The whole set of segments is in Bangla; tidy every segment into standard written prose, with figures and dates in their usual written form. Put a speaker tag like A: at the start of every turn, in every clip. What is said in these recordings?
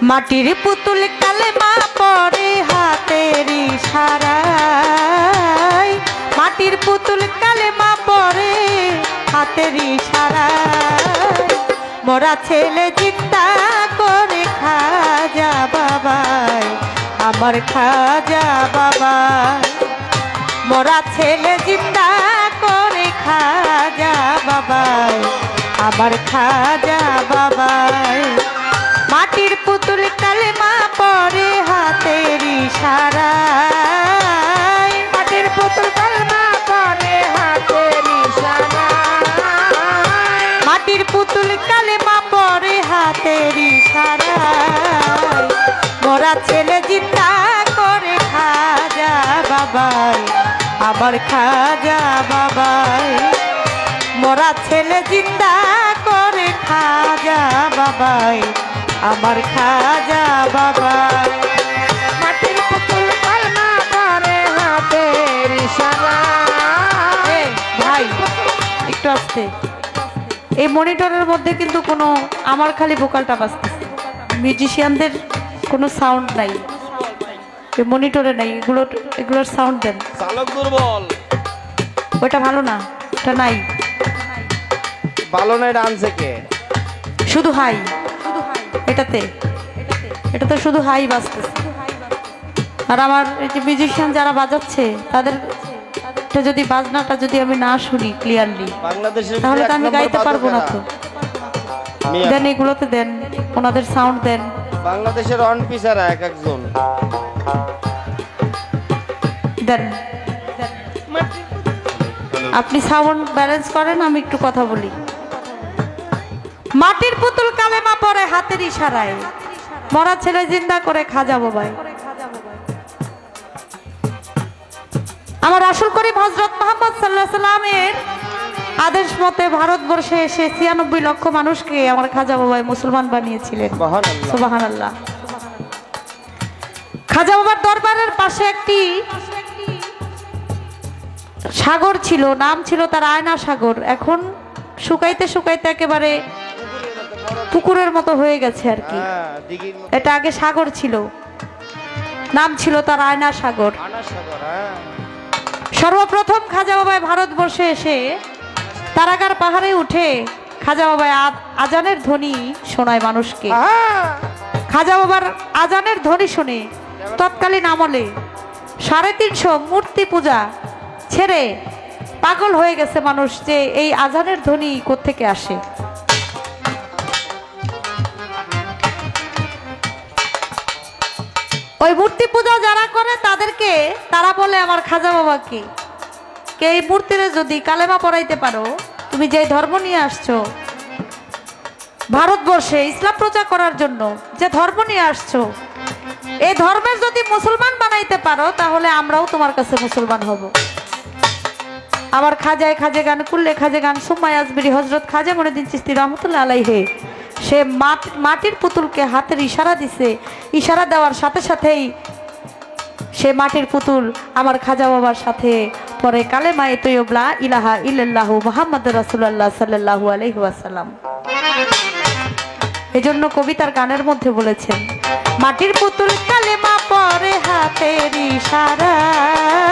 A: মাটির পুতুল কালেমা পড়ে হাতের ইশারায়, মাটির পুতুল কালেমা পড়ে হাতের ইশারায়, মোরা ছেলে জিন্দা করে খাজা বাবাই, আমার খাজা বাবাই, মোরা ছেলে জিন্দা করে খাজা বাবাই, আমার খাজা বাবাই। মাটির পুতুল কালেমা পড়ে হাতের ইশারায়, মাটির পুতুল কালেমা পড়ে হাতের ইশারায়, মাটির পুতুল কালেমা পড়ে হাতের ইশারায়, মোরা ছেলে জিন্দা করে খাজা বাবাই, আমার খাজা বাবাই, মোরা ছেলে জিন্দা করে খাজা বাবাই, আমার খাজা বাবাই।
B: মাটির পুতুল কালেমা পড়ে হাতের ইশারায়।
A: ভাই একটু আসতে, এই মনিটরের মধ্যে কিন্তু কোনো আমার খালি ভোকালটা বাজতেছে, মিউজিশিয়ানদের কোনো সাউন্ড নাই, এই মনিটরে নাই, এগুলোর সাউন্ড দেন।
B: চালক দুর্বল,
A: ওইটা ভালো না, এটা নাই,
B: ভালো নাই ডান্স থেকে
A: শুধু হাই, এটাতে শুধু হাই বাজতেছে। আর আমার এই যে মিউজিশিয়ান যারা বাজাচ্ছে তাদের যদি বাজনাটা যদি আমি না শুনি ক্লিয়ারলি, তাহলে তো আমি গাইতে পারবো না। তো দেন, এগুলোতে দেন, ওনাদের সাউন্ড দেন।
B: বাংলাদেশের অন পিসারা এক একজন
A: দেন, আপনি সাউন্ড ব্যালেন্স করেন, আমি একটু কথা বলি। মাটির পুতুল কালেমা পড়ে হাতের ইশারায়, মরা ছেলে জিন্দা করে খাজা বাবাই। আমার রাসূল করিম হযরত মুহাম্মদ সাল্লাল্লাহু আলাইহি সাল্লামের আদেশ মতে ভারতবর্ষে এসে ৯৬ লক্ষ মানুষকে আমার খাজা বাবাই মুসলমান বানিয়েছিলেন। সুবহানাল্লাহ। খাজা বাবার দরবারের পাশে একটি সাগর ছিল, নাম ছিল তার আয়না সাগর। এখন শুকাইতে শুকাইতে একেবারে পুকুরের মতো হয়ে গেছে আর কি। এটা আগে সাগর ছিল, নাম ছিল তার আয়না সাগর। সর্বপ্রথম খাজা বাবাই ভারতবর্ষে এসে তারাগার পাহাড়ে উঠে খাজা বাবাই আজানের ধ্বনি শোনায় মানুষকে। খাজা বাবার আজানের ধ্বনি শুনে তৎকালীন আমলে ৩৫০ মূর্তি পূজা ছেড়ে পাগল হয়ে গেছে মানুষ, যে এই আজানের ধ্বনি কোত্থেকে আসে। ওই মূর্তি পূজা যারা করে তাদেরকে তারা বলে আমার খাজা বাবাকে, কে এই মূর্তিরে যদি কালেমা পড়াইতে পারো, তুমি যে ধর্ম নিয়ে আসছো ভারতবর্ষে ইসলাম প্রচার করার জন্য, যে ধর্ম নিয়ে আসছো, এই ধর্মের যদি মুসলমান বানাইতে পারো, তাহলে আমরাও তোমার কাছে মুসলমান হব। আবার খাজায় খাজে গান কুল্লে খাজে গান সুম্মাই আজমিরি হজরত খাজা মঈনুদ্দিন চিশতি রহমতুল্লাহ আলাইহি সে মাটির পুতুলকে হাতের ইশারা দিছে। ইশারা দেওয়ার সাথে সাথেই সে মাটির পুতুল আমার খাজা বাবার সাথে পরে কালেমায়ে তৈয়ব লা ইলাহা ইল্লাল্লাহু মুহাম্মাদুর রাসূলুল্লাহ সাল্লাল্লাহু আলাইহি ওয়াসাল্লাম। এজন্য কবিতার গানের মধ্যে বলেছেন, মাটির পুতুল কালেমা পড়ে হাতের ইশারায়,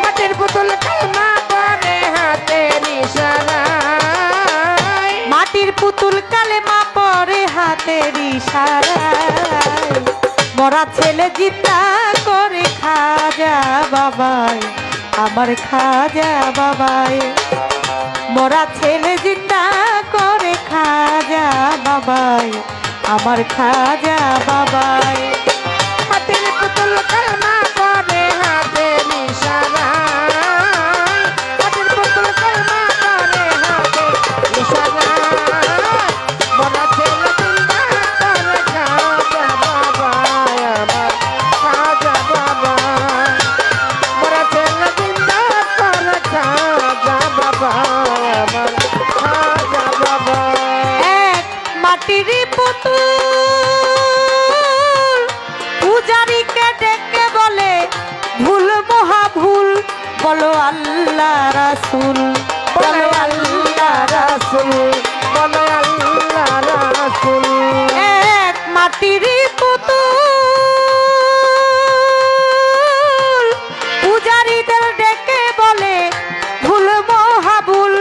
B: মাটির পুতুল কালেমা পড়ে হাতের ইশারায়,
A: মাটির পুতুল কালেমা পড়ে হাতের ইশারায়, মরা ছেলে জিন্দা করে খাজা বাবাই, আমার খাজা বাবাই, মরা ছেলে জিন্দা করে খাজা বাবাই, আমার খাজা বাবাই।
B: মাটির পুতুল কালেমা পড়ে হাতের ইশারায়, মাটির পুতুল কালেমা পড়ে হাতের ইশারায়, মরা ছেলে জিন্দা করে খাজা বাবাই, আমার খাজা বাবাই, মরা ছেলে জিন্দা করে খাজা বাবাই, আমার খাজা বাবাই।
A: এক মাটির পুতুল পূজারীকে ডেকে বলে ভুল মহা ভুল, বলো আল্লাহ রাসূল, বলো আল্লাহ রাসূল,
B: বলো আল্লাহ রাসূল।
A: এক মাটির পুতুল পূজারীদের ডেকে বলে ভুল মহাবুল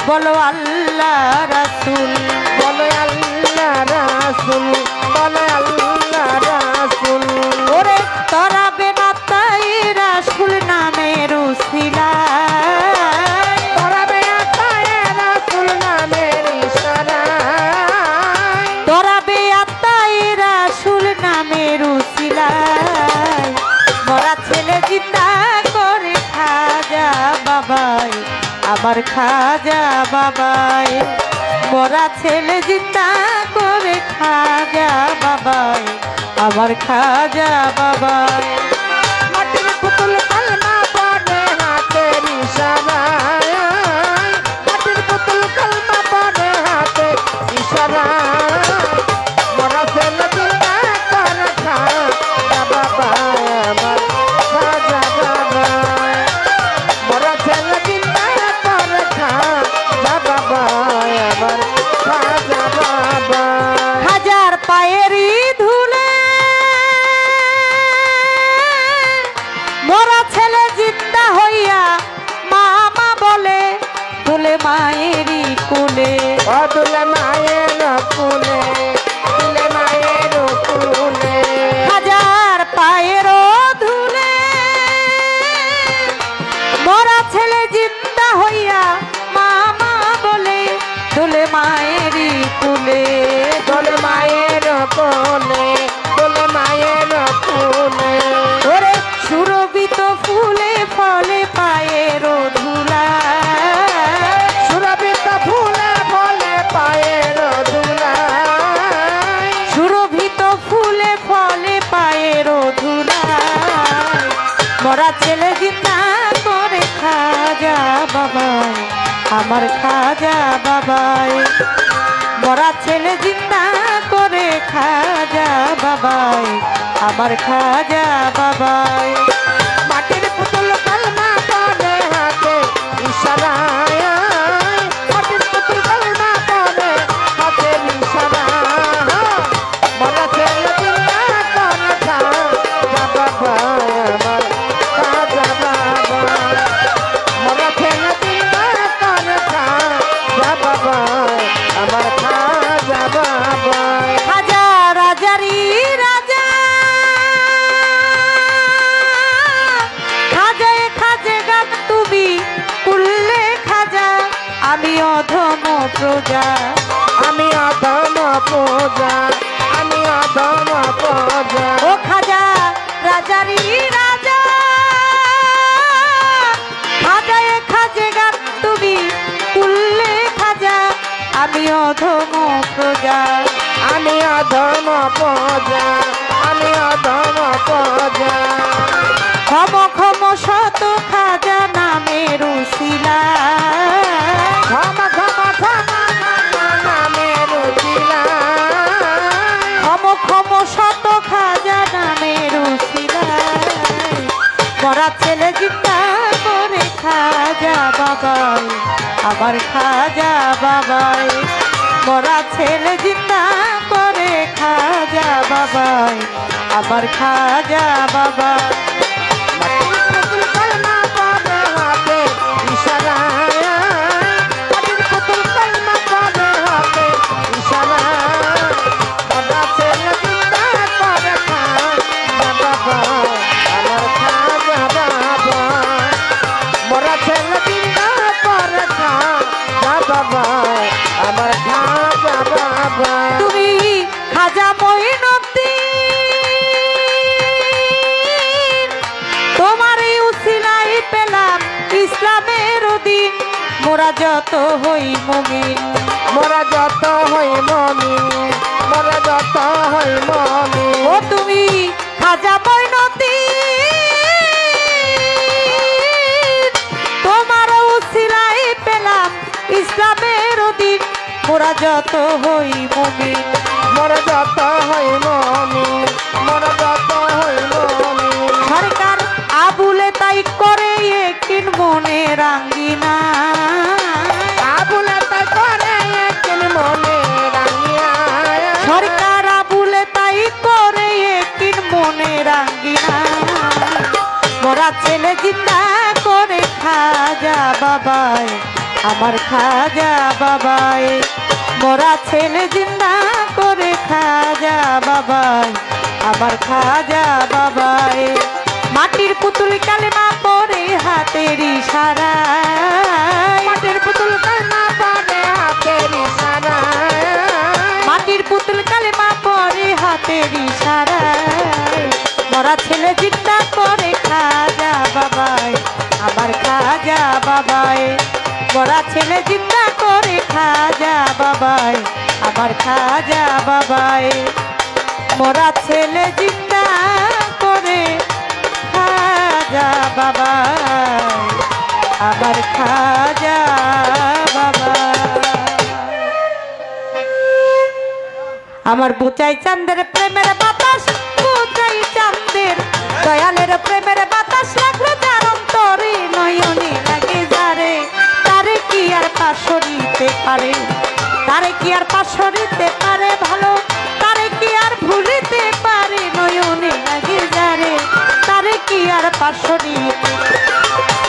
A: বলো আল্লাহ রাসূল
B: বলো আল্লাহ রাসূল বলো আল্লাহ রাসূল
A: ওরে তোরা বেনাতাই রাসূল নামের উসিলায়
B: তোরা বেয়াতায় রাসূল নামের ইশারায়
A: তোরা বেয়াতাই রাসূল নামের উসিলায় মরা ছেলে জিন্দা করে খাজা বাবাই আমার খাজা বাবাই মরা ছেলে জিন্দা করে খাজা বাবাই আমার খাজা বাবাই
B: মাটির পুতুল কলমা পড়ে হাতের ইশারায় মাটির পুতুল কলমা পড়ে হাতের ইশারায় মরা ছেলে চিন্তা করে খাজা বাবা আমার খাজা বাবা মরা ছেলে চিন্তা করে খাজা বাবা আমার খাজা বাবা
A: হাজার পায়েরই ধুলে মরা ছেলে জিন্দা হইয়া মামা বলে তুলে মায়েরই কুলে
B: অদুলে মায়ের কুলে তুলে মায়ের কুলে
A: হাজার পায়েরও ধুলে মরা ছেলে জিন্দা হইয়া মামা বলে তুলে মায়েরই কুলে
B: তোলে মায়ের কোলে তোলে মায়ের কোলে
A: ওরে সুরভিত ফুলে ফলে পায়ের ধুলা
B: সুরভিত ফুলে ফলে পায়ের ধুলাই
A: সুরভিত ফুলে ফলে পায়ের ধুলা মরা ছেলে জিন্দা করে খাজা বাবাই আমার খাজা বাবাই মরা ছেলে জিন্দা করে খাজা বাবাই আমার খাজা বাবাই
B: মাটির পুতুল কলমা পড়ে হাতে ইশারায় মাটির পুতুল কলমা পড়ে হাতে ইশারায় মরা ছেলে চিন্তা করে খাজা বাবা আমার খাজা বাবা মরা ছেলে চিন্তা করে খাজা বাবা আমার খাজা বাবা
A: খাজা রাজারি রাজা খাজায় খাজে গান তুমি কুললে খাজা আমি অধম প্রজা
B: আমি অধম পূজা আমি অধম পূজা
A: ও খাজা রাজারি রাজা খাজায় খাজে গান তুমি কুললে খাজা আমি অধম প্রজা
B: আমি অধম পূজা আমি অধম পূজা
A: ক্ষম ক্ষম শত খাজা নামের উসিলায়
B: ক্ষমা ক্ষমা ক্ষমা নামের উজিলায়
A: ক্ষম ক্ষম শত খাজা নামের উসিলায় মরা ছেলে জিন্দা করে খাজা বাবাই আমার খাজা বাবাই মরা ছেলে জিন্দা করে খাজা বাবাই আমার খাজা বাবা
B: মাটির পুতুল কলমা পড়ে হাতে ইশারায় মাটির পুতুল কলমা পড়ে হাতে ইশারায় মরা ছেলে চিন্তা করে খাজা বাবা আমার খাজা বাবা মরা ছেলে চিন্তা করে খাজা বাবা আমার খাজা বাবা
A: তুমি খাজা মঈনুদ্দিন তোমার এই উসিলাই পেলাম ইসলামের দিন মোরা যত হই মুমিন
B: মোরা যত হই মমিন মোরা যত হই মমিন
A: ও তুমি খাজা মঈনুদ্দিন তোমার উসিলাই পেলাম ইসলামের দিন মোরা যত হই মুমিন
B: মোরা যত হই মমিন মোরা যত হই মমিন
A: সরকার আবুলে তাই করে একদিন মনে রাঙ্গিনা
B: আবুলে তাই করে একদিন মনে রাঙিয়া
A: সরকার আবুলে তাই মরা ছেলে জিন্দা করে খাজা বাবায় আমার খাজা বাবায় মরা ছেলে জিন্দা করে খাজা বাবায় আমার খাজা বাবায় মাটির পুতুল কালেমা পরে হাতের ইশারায়
B: মাটির পুতুল কালেমা পরে হাতের ইশারায়
A: মাটির পুতুল কালেমা পরে হাতের ইশারায় মরা ছেলে জিন্দা করে খাজা বাবায় আমার খাজা বাবায় মরা ছেলে জিন্দা করে খাজা বাবায় আমার খাজা বাবায় মরা ছেলে জিন্দা করে খাজা বাবায় আমার খাজা বাবা আমার বুচাই চাঁদের প্রেমের বাতাস বুচাই চাঁদের দয়ালের প্রেমের বাতাস লাগলো যার অন্তরে নয়নে লাগে যারে তারে কি আর পাশরিতে পারে তারে কি আর পাশরিতে পারে ভালো তারে কি আর ভুলিতে পারে নয়নে লাগে যারে তারে কি আর পাশরিতে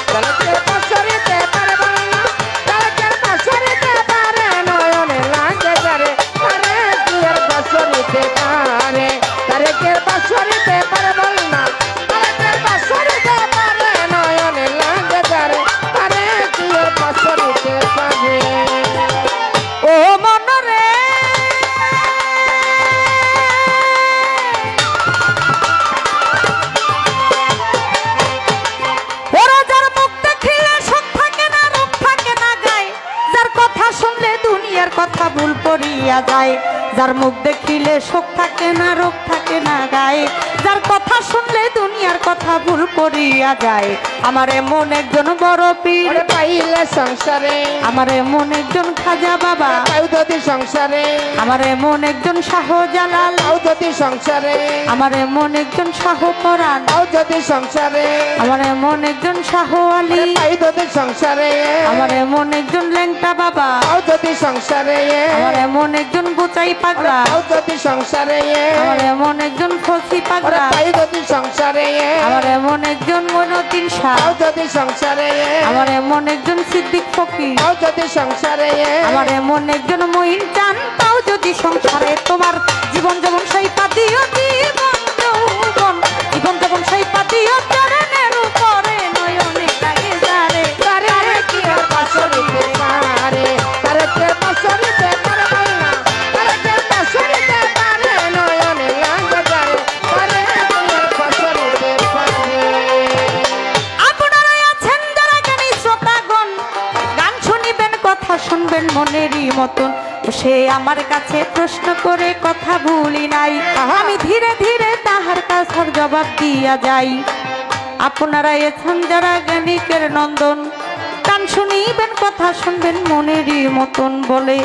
B: তালকে পাশরিতে পারে বলনা তালকে পাশরিতে পারে নয়নে লাগে যারে আরে কি আর পাশরিতে পারে তালকে পাশরিতে পারে বলনা তালকে পাশরিতে পারে নয়নে লাগে যারে আরে কি আর পাশরিতে পারে
A: ও মনরে ওরা যার মুখ দেখিলে সুখ থাকে না রূপ থাকে না গায় যার কথা শুনলে দুনিয়ার কথা ভুল করিয়া যায় যার মুখ দেখিলে সুখ থাকে না রূপ থাকে না গায়ে যার কথা শুনলে দুনিয়ার কথা ভুল করিয়া যায় আমার এমন একজন বড় পীর
B: ওরে পাইলে সংসারে
A: আমার এমন একজন খাজা বাবা
B: পাউ যদি সংসারে
A: আমার এমন একজন শাহজালাল
B: পাউ যদি সংসারে
A: আমার এমন একজন শাহ পরাণ
B: পাউ যদি সংসারে
A: আমার এমন একজন শাহ আলী
B: পাই যদি সংসারে
A: আমার এমন একজন ল্যাংটা বাবা
B: পাউ যদি সংসারে
A: আমার এমন একজন বুচাই পাগলা
B: পাউ যদি সংসারে
A: আমার এমন একজন ফসি
B: ওরে
A: পাগলা
B: পাই যদি সংসারে
A: আমার এমন একজন মনতিন শাহ
B: পাউ যদি সংসারে
A: আমার এমন একজন সিদ্দিক ফকির
B: পাউ যদি সংসারে
A: আমার এমন একজন মহিন চান তাও যদি সংসারে তোমার জীবন যেমন সেই পাদিও জীবন যৌবন জীবন যেমন সেই পাদিও চরণের উপরে নয়নে লাগে যারে
B: তারে কি আর পাশরিতে পারে তারে কে পাশরিতে পারে বলনা তারে কে পাশরিতে পারে নয়নে লাগে যারে তারে কি আর পাশরিতে পারে
A: আপনারা আছেন যারা জ্ঞানী শ্রোতাগণ গান শুনিবেন কথা শুনবেন মনেরই মতন সে আমার কাছে প্রশ্ন করে কথা ভুলি নাই আমি ধীরে ধীরে তাহার কাছে জবাব দিয়া যাই আপনারা এছেন যারা জ্ঞানীকের নন্দন গান শুনিবেন কথা শুনবেন মনেরই মতন বলে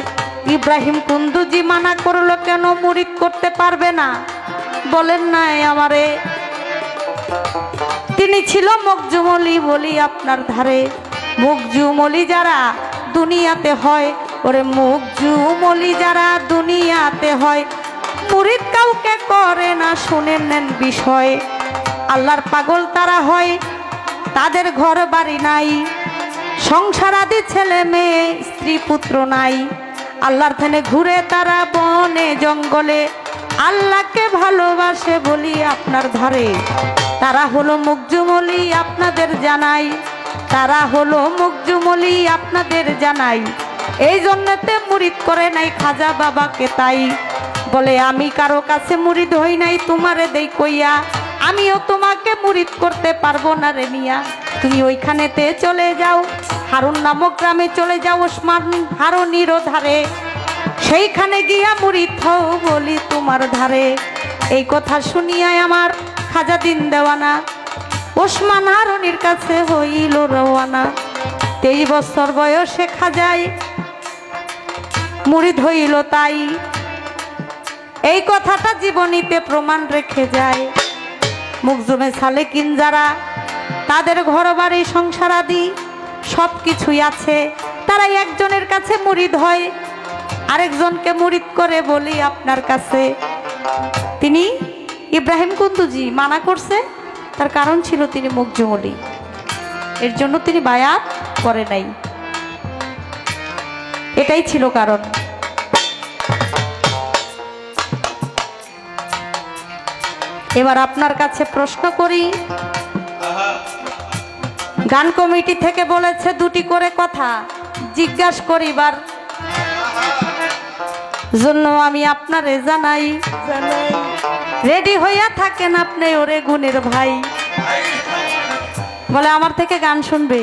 A: ইব্রাহিম কুন্দুজি মানা করলো কেন মুরিদ করতে পারবে না বলেন নাই আমারে তিনি ছিল মকজুমলি বলি আপনার ধারে মকজুমলি যারা দুনিয়াতে হয় ওরে মকজুমলি যারা দুনিয়াতে হয় মুরিদ কাউকে করে না শুনে নেন বিষয় আল্লাহর পাগল তারা হয় তাদের ঘর বাড়ি নাই সংসার আদি ছেলে মেয়ে স্ত্রী পুত্র নাই আল্লাহর ধ্যানে ঘুরে তারা বনে জঙ্গলে আল্লাহকে ভালোবাসে বলি আপনার ধারে তারা হলো মকজুমলি আপনাদের জানাই তারা হলো মকজুমলি আপনাদের জানাই এই জন্যতে মুরিদ করে নাই খাজা বাবাকে তাই বলে আমি কারো কাছে মুরিদ হই নাই তোমারে দেই কইয়া আমিও তোমাকে মুরিদ করতে পারবো না রে মিয়া তুমি ওইখানেতে চলে যাও হারুন নামক গ্রামে চলে যাও ওসমান হারুনির ধারে সেইখানে গিয়া মুরিদ হও বলি তোমার ধারে এই কথা শুনিয়াই আমার খাজা দিন দেওয়ানা ওসমান হারুনির কাছে হইল রওয়ানা 23 বছর বয়সে খাজায় মুরিদ হইল তাই এই কথাটা জীবনীতে প্রমাণ রেখে যায় মুকজুমে সালেকিন যারা তাদের ঘরবাড়ি সংসারাদি সব কিছুই আছে তারা একজনের কাছে মুরিদ হয় আরেকজনকে মুরিদ করে বলি আপনার কাছে তিনি ইব্রাহিম কুন্দুজি মানা করছে তার কারণ ছিল তিনি মুখজুমলি, এর জন্য তিনি বায়াত করে নাই, এটাই ছিল কারণ। এবার আপনার কাছে প্রশ্ন করি, গান কমিটি থেকে বলেছে দুটি করে কথা জিজ্ঞাসা করিবার জন্য আমি আপনারে জানাই, রেডি হইয়া থাকেন আপনি ওরে গুণের ভাই। বলে আমার থেকে গান শুনবে,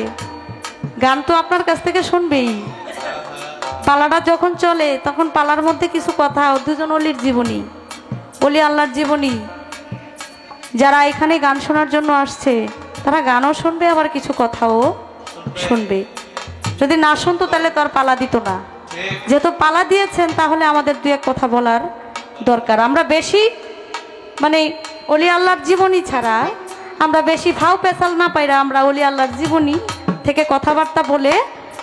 A: গান তো আপনার কাছ থেকে শুনবেই। পালাটা যখন চলে তখন পালার মধ্যে কিছু কথা, দুজন অলির জীবনী, অলি আল্লাহর জীবনী, যারা এখানে গান শোনার জন্য আসছে তারা গানও শুনবে, আবার কিছু কথাও শুনবে। যদি না শুনতো তাহলে তো আর পালা দিত না, যেহেতু পালা দিয়েছেন তাহলে আমাদের দু এক কথা বলার দরকার। আমরা বেশি মানে অলি আল্লাহর জীবনী ছাড়া আমরা বেশি ভাও পেশাল না পাইরা আমরা অলি আল্লাহর জীবনী থেকে কথাবার্তা বলে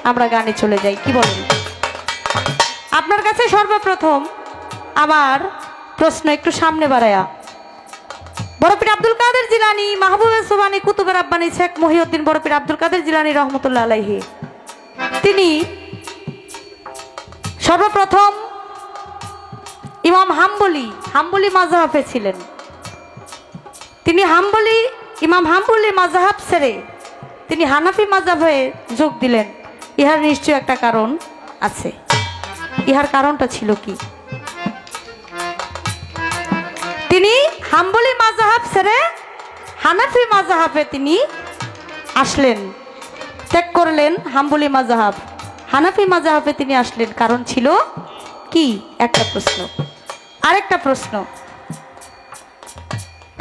A: আমরা গানে চলে যাই। কি বলেন? আপনার কাছে সর্বপ্রথম আমার প্রশ্ন একটু সামনে বাড়ায়া, বড় পীর আব্দুল কাদের জিলানী, মাহবুবে সুবহানী, কুতুবে রাব্বানী শেখ মহিউদ্দিন বড় পীর আব্দুল কাদের জিলানী রহমতুল্লাহ আলাইহি, তিনি সর্বপ্রথম ইমাম হাম্বলি মাযহাবে ছিলেন। তিনি ইমাম হাম্বলি মাযহাব ছেড়ে তিনি হানাফি মাযহাবে যোগ দিলেন। ইহার নিশ্চয় একটা কারণ আছে। ইহার কারণটা ছিল কি? তিনি হাম্বলি মাযহাব ছেড়ে হানাফি মাযহাবে তিনি আসলেন, ত্যাগ করলেন হাম্বলি মাযহাব, হানাফি মাযহাবে তিনি আসলেন। কারণ ছিল কি? একটা প্রশ্ন। আরেকটা প্রশ্ন,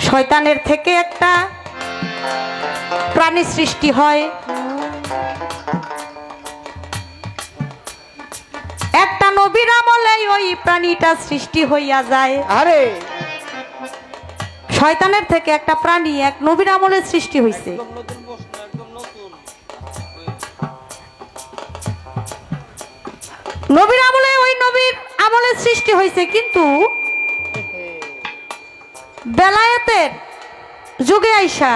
A: শয়তানের থেকে একটা প্রাণী সৃষ্টি হয়, একটা নবীর আমলে ওই প্রাণীটা সৃষ্টি হইয়া যায়।
B: আরে
A: শয়তানের থেকে একটা প্রাণী এক নবীর আমলে সৃষ্টি হয়েছে। নবীর আমলে ওই নবীর আমলে সৃষ্টি হয়েছে, কিন্তু বেলায়েতের যুগে আইসা